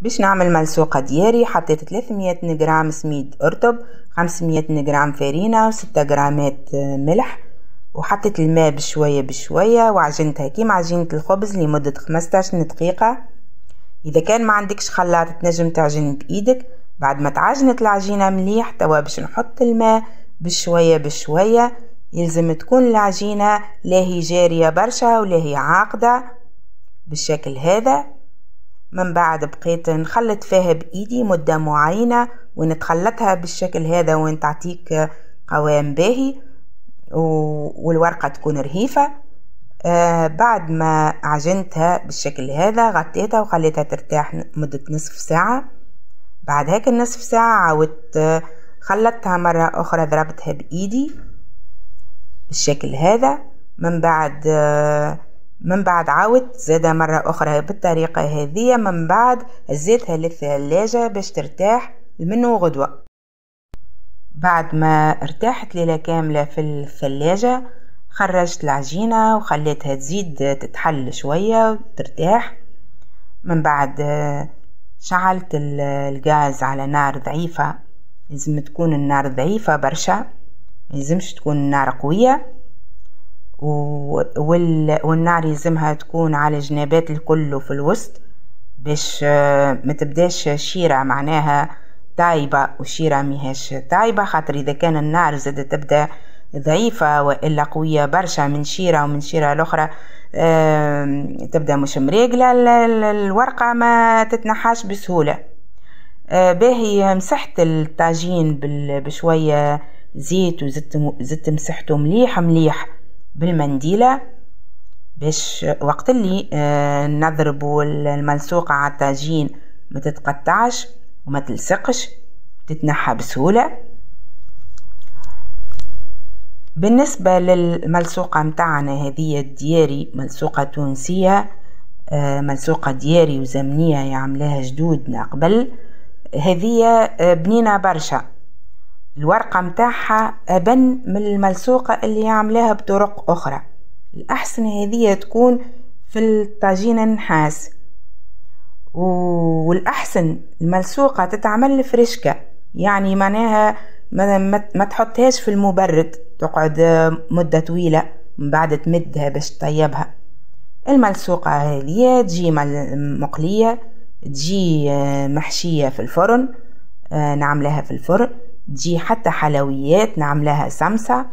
باش نعمل ملسوقة دياري حطيت 300 غرام سميد أرطب، 500 غرام فرينة، و6 غرامات ملح، وحطيت الماء بشوية بشوية وعجنتها كيما عجينة الخبز لمدة 15 دقيقة. إذا كان ما عندكش خلاط تنجم تعجن بإيدك. بعد ما تعجنت العجينة مليح توا باش نحط الماء بشوية بشوية. يلزم تكون العجينة لا هي جارية برشا ولا هي عاقدة بالشكل هذا. من بعد بقيت نخلط فيها بإيدي مدة معينة ونتخلطها بالشكل هذا وين تعطيك قوام باهي والورقة تكون رهيفة. بعد ما عجنتها بالشكل هذا غطيتها وخليتها ترتاح مدة نصف ساعة. بعد هيك النصف ساعة عاودت خلطتها مرة أخرى، ضربتها بإيدي بالشكل هذا. من بعد عاودت زادة مرة أخرى بالطريقة هذه. من بعد هزيتها للثلاجة باش ترتاح منه غدوة. بعد ما ارتاحت ليلة كاملة في الثلاجة خرجت العجينة وخليتها تزيد تتحل شوية وترتاح. من بعد شعلت الغاز على نار ضعيفة. لازم تكون النار ضعيفة برشا، ملزمش تكون النار قوية. والنار يلزمها تكون على جنابات الكل وفي الوسط باش ما تبداش شيرة معناها طايبة وشيرة ميهاش طايبة. خاطر إذا كان النار زاد تبدأ ضعيفة وإلا قوية برشا من شيرة ومن شيرة الأخرى تبدأ مش مريقلة، الورقة ما تتنحاش بسهولة. باهي مسحت الطاجين بشوية زيت وزدت مسحته مليح مليح بالمنديلة باش وقت اللي نضربوا الملسوقة على الطاجين ما تتقطعش وما تلصقش، تتنحى بسهولة. بالنسبة للملسوقة متاعنا هذه الدياري ملسوقة تونسية، ملسوقة دياري وزمنية يعملها جدودنا قبل. هذه بنينة برشا، الورقة متاعها أبن من الملسوقة اللي يعملها بطرق أخرى. الأحسن هذه تكون في الطاجين النحاس، والأحسن الملسوقة تتعمل فريشكة، يعني معناها ما تحطهاش في المبرد تقعد مدة طويلة من بعد تمدها باش تطيبها. الملسوقة هذه تجي مقلية، تجي محشية في الفرن، نعملها في الفرن، تجي حتى حلويات نعملها سمسة.